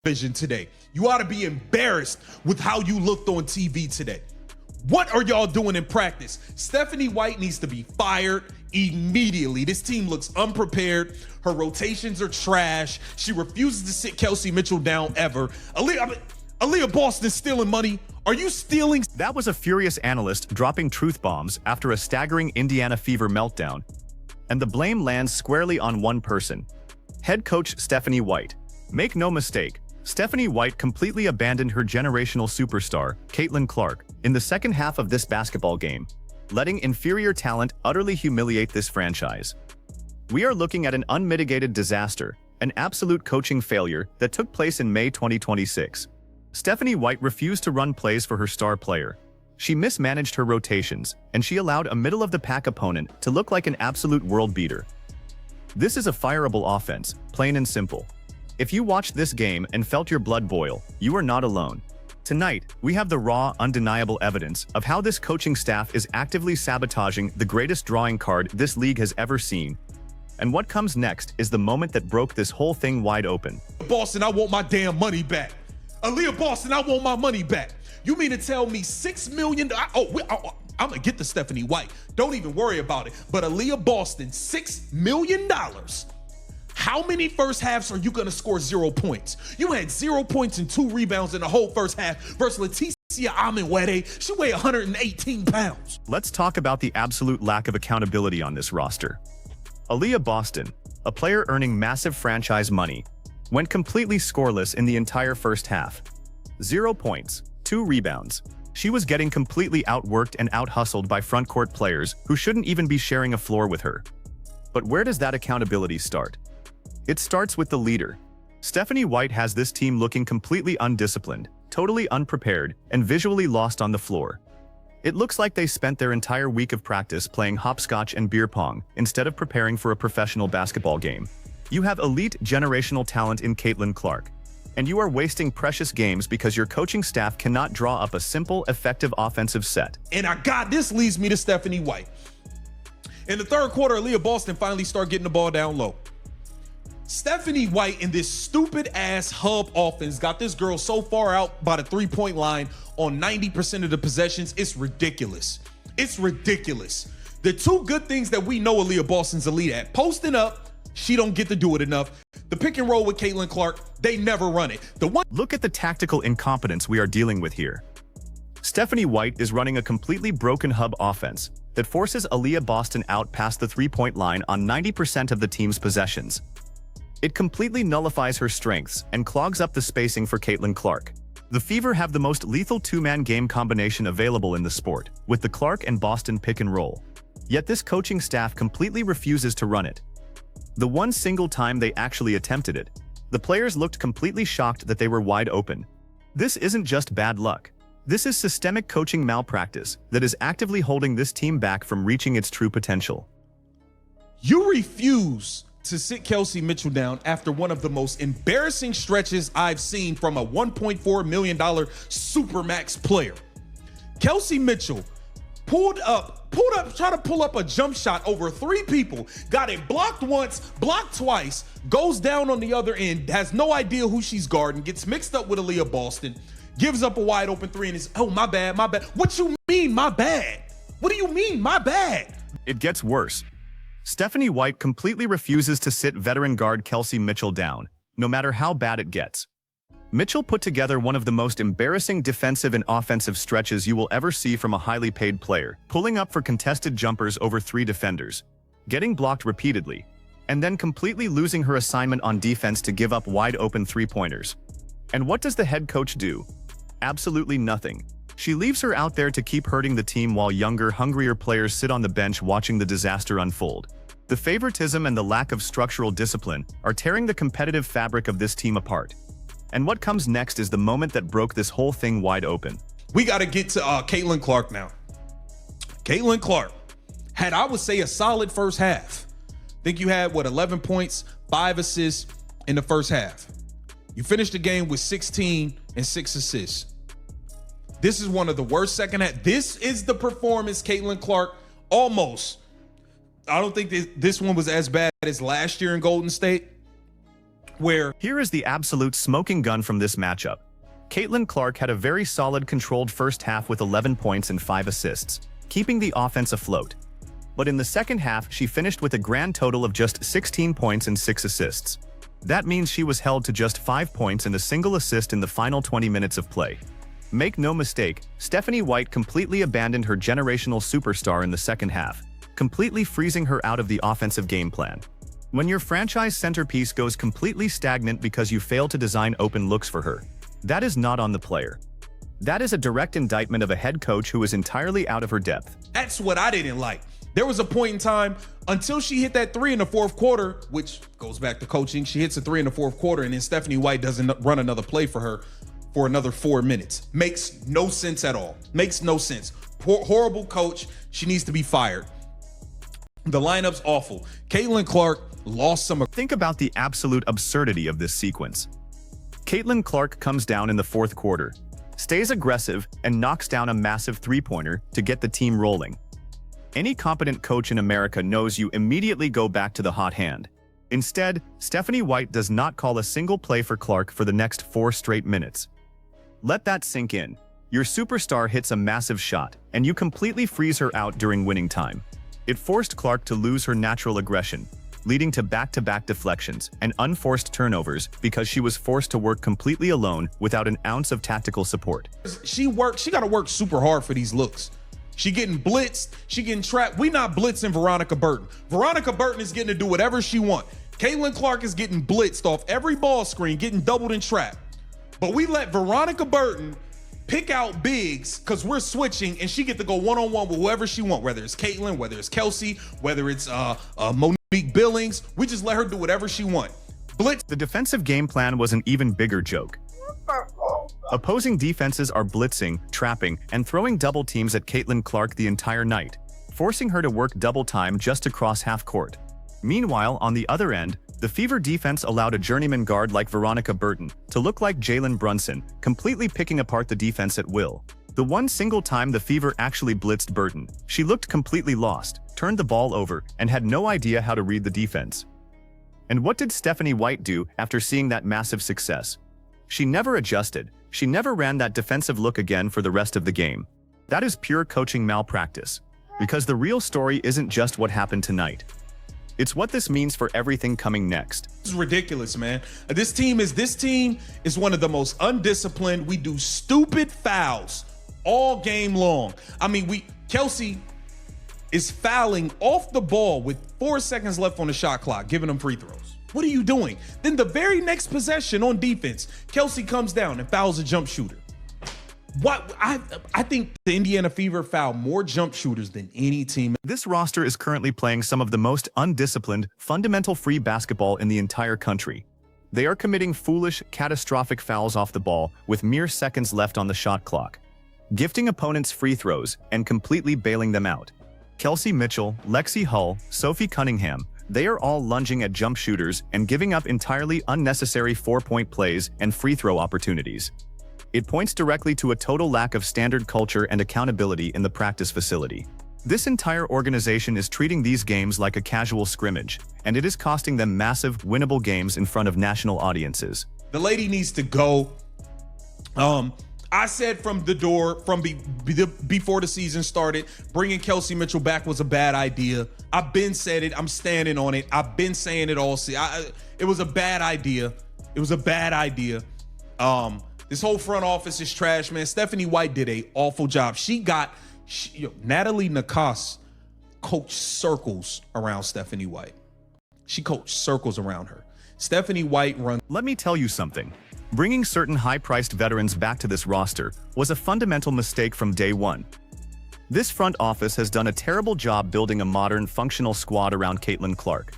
vision today. You ought to be embarrassed with how you looked on TV today. What are y'all doing in practice? Stephanie White needs to be fired immediately. This team looks unprepared. Her rotations are trash. She refuses to sit Kelsey Mitchell down ever. Aaliyah Boston stealing money. Are you stealing? That was a furious analyst dropping truth bombs after a staggering Indiana Fever meltdown. And the blame lands squarely on one person: head coach Stephanie White. Make no mistake, Stephanie White completely abandoned her generational superstar, Caitlin Clark, in the second half of this basketball game, letting inferior talent utterly humiliate this franchise. We are looking at an unmitigated disaster, an absolute coaching failure that took place in May 2026. Stephanie White refused to run plays for her star player. She mismanaged her rotations, and she allowed a middle-of-the-pack opponent to look like an absolute world beater. This is a fireable offense, plain and simple. If you watched this game and felt your blood boil, you are not alone. Tonight, we have the raw, undeniable evidence of how this coaching staff is actively sabotaging the greatest drawing card this league has ever seen. And what comes next is the moment that broke this whole thing wide open. Boston, I want my damn money back. Aaliyah Boston, I want my money back. You mean to tell me $6 million? I'm gonna get to Stephanie White. Don't even worry about it. But Aaliyah Boston, $6 million. How many first halves are you gonna score 0 points? You had 0 points and 2 rebounds in the whole first half versus Leticia Amenwede. She weighed 118 pounds. Let's talk about the absolute lack of accountability on this roster. Aaliyah Boston, a player earning massive franchise money, went completely scoreless in the entire first half. 0 points, 2 rebounds. She was getting completely outworked and out-hustled by front-court players who shouldn't even be sharing a floor with her. But where does that accountability start? It starts with the leader. Stephanie White has this team looking completely undisciplined, totally unprepared, and visually lost on the floor. It looks like they spent their entire week of practice playing hopscotch and beer pong instead of preparing for a professional basketball game. You have elite generational talent in Caitlin Clark, and you are wasting precious games because your coaching staff cannot draw up a simple, effective offensive set. And this leads me to Stephanie White. In the third quarter, Aaliyah Boston finally started getting the ball down low. Stephanie White in this stupid-ass hub offense got this girl so far out by the three-point line on 90% of the possessions. It's ridiculous. It's ridiculous. The two good things that we know Aaliyah Boston's elite at: posting up, she don't get to do it enough. The pick and roll with Caitlin Clark, they never run it. Look at the tactical incompetence we are dealing with here. Stephanie White is running a completely broken hub offense that forces Aaliyah Boston out past the three-point line on 90% of the team's possessions. It completely nullifies her strengths and clogs up the spacing for Caitlin Clark. The Fever have the most lethal two-man game combination available in the sport, with the Clark and Boston pick and roll. Yet this coaching staff completely refuses to run it. The one single time they actually attempted it, the players looked completely shocked that they were wide open. This isn't just bad luck. This is systemic coaching malpractice that is actively holding this team back from reaching its true potential. You refuse to sit Kelsey Mitchell down after one of the most embarrassing stretches I've seen from a $1.4 million Supermax player. Kelsey Mitchell pulled up, tried to pull up a jump shot over 3 people, got it blocked once, blocked twice, goes down on the other end, has no idea who she's guarding, gets mixed up with Aaliyah Boston, gives up a wide open 3 and is, oh, my bad, my bad. What you mean, my bad? What do you mean, my bad? It gets worse. Stephanie White completely refuses to sit veteran guard Kelsey Mitchell down, no matter how bad it gets. Mitchell put together one of the most embarrassing defensive and offensive stretches you will ever see from a highly paid player, pulling up for contested jumpers over 3 defenders, getting blocked repeatedly, and then completely losing her assignment on defense to give up wide-open three-pointers. And what does the head coach do? Absolutely nothing. She leaves her out there to keep hurting the team while younger, hungrier players sit on the bench watching the disaster unfold. The favoritism and the lack of structural discipline are tearing the competitive fabric of this team apart. And what comes next is the moment that broke this whole thing wide open. We got to get to Caitlin Clark now. Caitlin Clark had, I would say, a solid first half. I think you had, 11 points, 5 assists in the first half. You finished the game with 16 and 6 assists. This is one of the worst second half. This is the performance Caitlin Clark almost. I don't think this one was as bad as last year in Golden State, where Here is the absolute smoking gun from this matchup. Caitlin Clark had a very solid, controlled first half with 11 points and 5 assists, keeping the offense afloat. But in the second half, she finished with a grand total of just 16 points and 6 assists. That means she was held to just 5 points and a single assist in the final 20 minutes of play. Make no mistake, Stephanie White completely abandoned her generational superstar in the second half, completely freezing her out of the offensive game plan. When your franchise centerpiece goes completely stagnant because you fail to design open looks for her, that is not on the player. That is a direct indictment of a head coach who is entirely out of her depth. that's what I didn't like. There was a point in time until she hit that 3 in the fourth quarter, which goes back to coaching. She hits a 3 in the fourth quarter, and then Stephanie White doesn't run another play for her for another 4 minutes. Makes no sense at all. Makes no sense. Horrible coach. She needs to be fired. The lineup's awful. Caitlin Clark lost some. Think about the absolute absurdity of this sequence. Caitlin Clark comes down in the fourth quarter, stays aggressive, and knocks down a massive three-pointer to get the team rolling. Any competent coach in America knows you immediately go back to the hot hand. Instead, Stephanie White does not call a single play for Clark for the next 4 straight minutes. Let that sink in. Your superstar hits a massive shot, and you completely freeze her out during winning time. It forced Clark to lose her natural aggression, leading to back-to-back deflections and unforced turnovers because she was forced to work completely alone without an ounce of tactical support. She got to work super hard for these looks. She getting blitzed. She getting trapped. We not blitzing Veronica Burton. Veronica Burton is getting to do whatever she want. Caitlin Clark is getting blitzed off every ball screen, getting doubled and trapped. But we let Veronica Burton pick out bigs because we're switching, and she get to go one-on-one with whoever she want, whether it's Caitlin, whether it's Kelsey, whether it's Monique Billings. We just let her do whatever she want. Blitz. The defensive game plan was an even bigger joke. Opposing defenses are blitzing, trapping, and throwing double teams at Caitlin Clark the entire night, forcing her to work double time just across half court. Meanwhile, on the other end, the Fever defense allowed a journeyman guard like Veronica Burton to look like Jalen Brunson, completely picking apart the defense at will. The one single time the Fever actually blitzed Burton, she looked completely lost, turned the ball over, and had no idea how to read the defense. And what did Stephanie White do after seeing that massive success? She never adjusted. She never ran that defensive look again for the rest of the game. That is pure coaching malpractice. Because the real story isn't just what happened tonight. It's what this means for everything coming next. This is ridiculous, man. This team is one of the most undisciplined. We do stupid fouls all game long. I mean, Kelsey is fouling off the ball with 4 seconds left on the shot clock, giving them free throws. What are you doing? Then the very next possession on defense, Kelsey comes down and fouls a jump shooter. What I think the Indiana Fever foul more jump shooters than any team. This roster is currently playing some of the most undisciplined, fundamental free basketball in the entire country. They are committing foolish, catastrophic fouls off the ball with mere seconds left on the shot clock, gifting opponents free throws and completely bailing them out. Kelsey Mitchell, Lexi Hull, Sophie Cunningham, they are all lunging at jump shooters and giving up entirely unnecessary 4-point plays and free throw opportunities. It points directly to a total lack of standard culture and accountability in the practice facility. This entire organization is treating these games like a casual scrimmage, and it is costing them massive, winnable games in front of national audiences. The lady needs to go. I said from the door, before the season started, bringing Kelsey Mitchell back was a bad idea. I've been said it. I'm standing on it. I've been saying it all. It was a bad idea. It was a bad idea. This whole front office is trash, man. Stephanie White did an awful job. Natalie Nakas coached circles around Stephanie White. She coached circles around her. Stephanie White runs. Let me tell you something. Bringing certain high-priced veterans back to this roster was a fundamental mistake from day one. This front office has done a terrible job building a modern, functional squad around Caitlin Clark.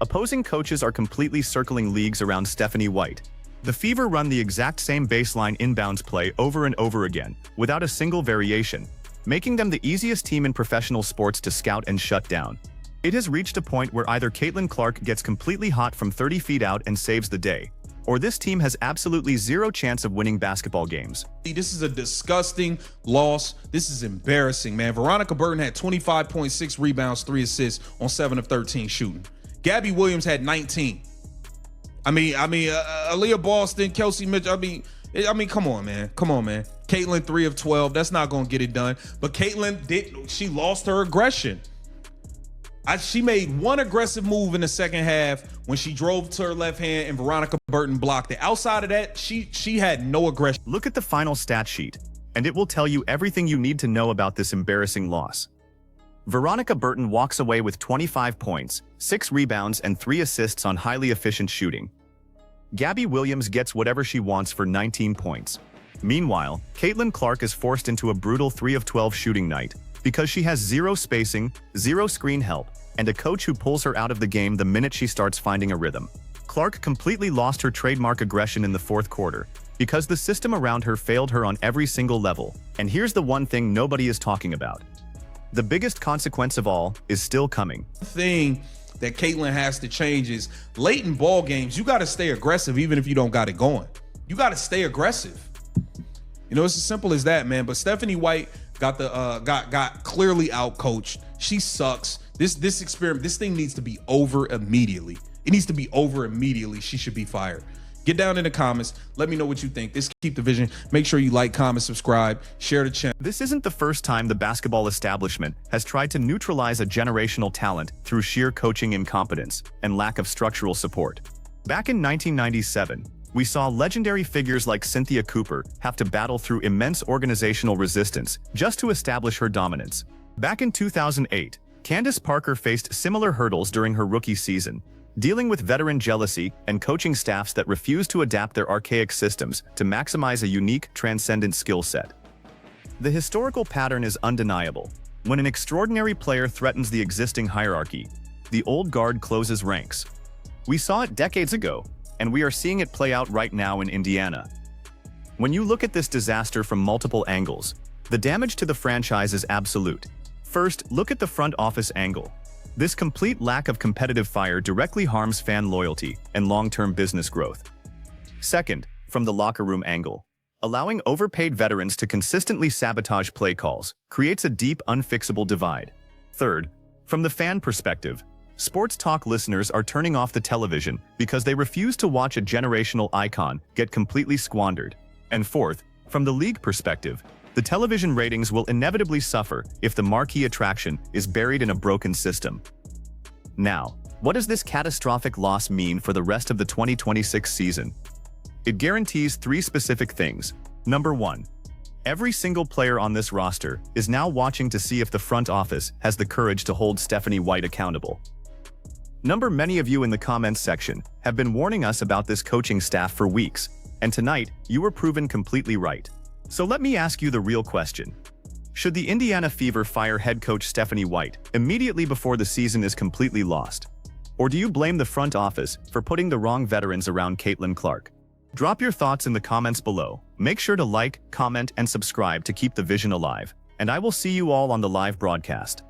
Opposing coaches are completely circling leagues around Stephanie White. The Fever run the exact same baseline inbounds play over and over again, without a single variation, making them the easiest team in professional sports to scout and shut down. It has reached a point where either Caitlin Clark gets completely hot from 30 feet out and saves the day, or this team has absolutely zero chance of winning basketball games. This is a disgusting loss. This is embarrassing, man. Veronica Burton had 25.6 rebounds, 3 assists on 7 of 13 shooting. Gabby Williams had 19. Aaliyah Boston, Kelsey Mitchell. Come on, man. Caitlin 3 of 12. That's not gonna get it done. But Caitlin she lost her aggression. She made one aggressive move in the second half when she drove to her left hand and Veronica Burton blocked it. Outside of that, she had no aggression. Look at the final stat sheet, and it will tell you everything you need to know about this embarrassing loss. Veronica Burton walks away with 25 points, 6 rebounds, and 3 assists on highly efficient shooting. Gabby Williams gets whatever she wants for 19 points. Meanwhile, Caitlin Clark is forced into a brutal 3 of 12 shooting night because she has 0 spacing, 0 screen help, and a coach who pulls her out of the game the minute she starts finding a rhythm. Clark completely lost her trademark aggression in the fourth quarter because the system around her failed her on every single level. And here's the one thing nobody is talking about. The biggest consequence of all is still coming. The thing that Caitlin has to change is late in ball games, you got to stay aggressive even if you don't got it going. You got to stay aggressive. You know, it's as simple as that, man. But Stephanie White got clearly out coached. She sucks. This experiment, this thing needs to be over immediately. It needs to be over immediately. She should be fired. Get down in the comments. Let me know what you think. This Keep the Vision. Make sure you like, comment, subscribe, share the channel. This isn't the first time the basketball establishment has tried to neutralize a generational talent through sheer coaching incompetence and lack of structural support. Back in 1997, we saw legendary figures like Cynthia Cooper have to battle through immense organizational resistance just to establish her dominance. Back in 2008, Candace Parker faced similar hurdles during her rookie season, dealing with veteran jealousy and coaching staffs that refused to adapt their archaic systems to maximize a unique, transcendent skill set. The historical pattern is undeniable. When an extraordinary player threatens the existing hierarchy, the old guard closes ranks. We saw it decades ago, and we are seeing it play out right now in Indiana. When you look at this disaster from multiple angles, the damage to the franchise is absolute. First, look at the front office angle. This complete lack of competitive fire directly harms fan loyalty and long-term business growth. Second, from the locker room angle, allowing overpaid veterans to consistently sabotage play calls creates a deep, unfixable divide. Third, from the fan perspective, sports talk listeners are turning off the television because they refuse to watch a generational icon get completely squandered. And fourth, from the league perspective, the television ratings will inevitably suffer if the marquee attraction is buried in a broken system. Now, what does this catastrophic loss mean for the rest of the 2026 season? It guarantees 3 specific things. Number 1. Every single player on this roster is now watching to see if the front office has the courage to hold Stephanie White accountable. Many of you in the comments section have been warning us about this coaching staff for weeks, and tonight you were proven completely right. So let me ask you the real question. Should the Indiana Fever fire head coach Stephanie White immediately before the season is completely lost? Or do you blame the front office for putting the wrong veterans around Caitlin Clark? Drop your thoughts in the comments below. Make sure to like, comment, and subscribe to keep the vision alive. And I will see you all on the live broadcast.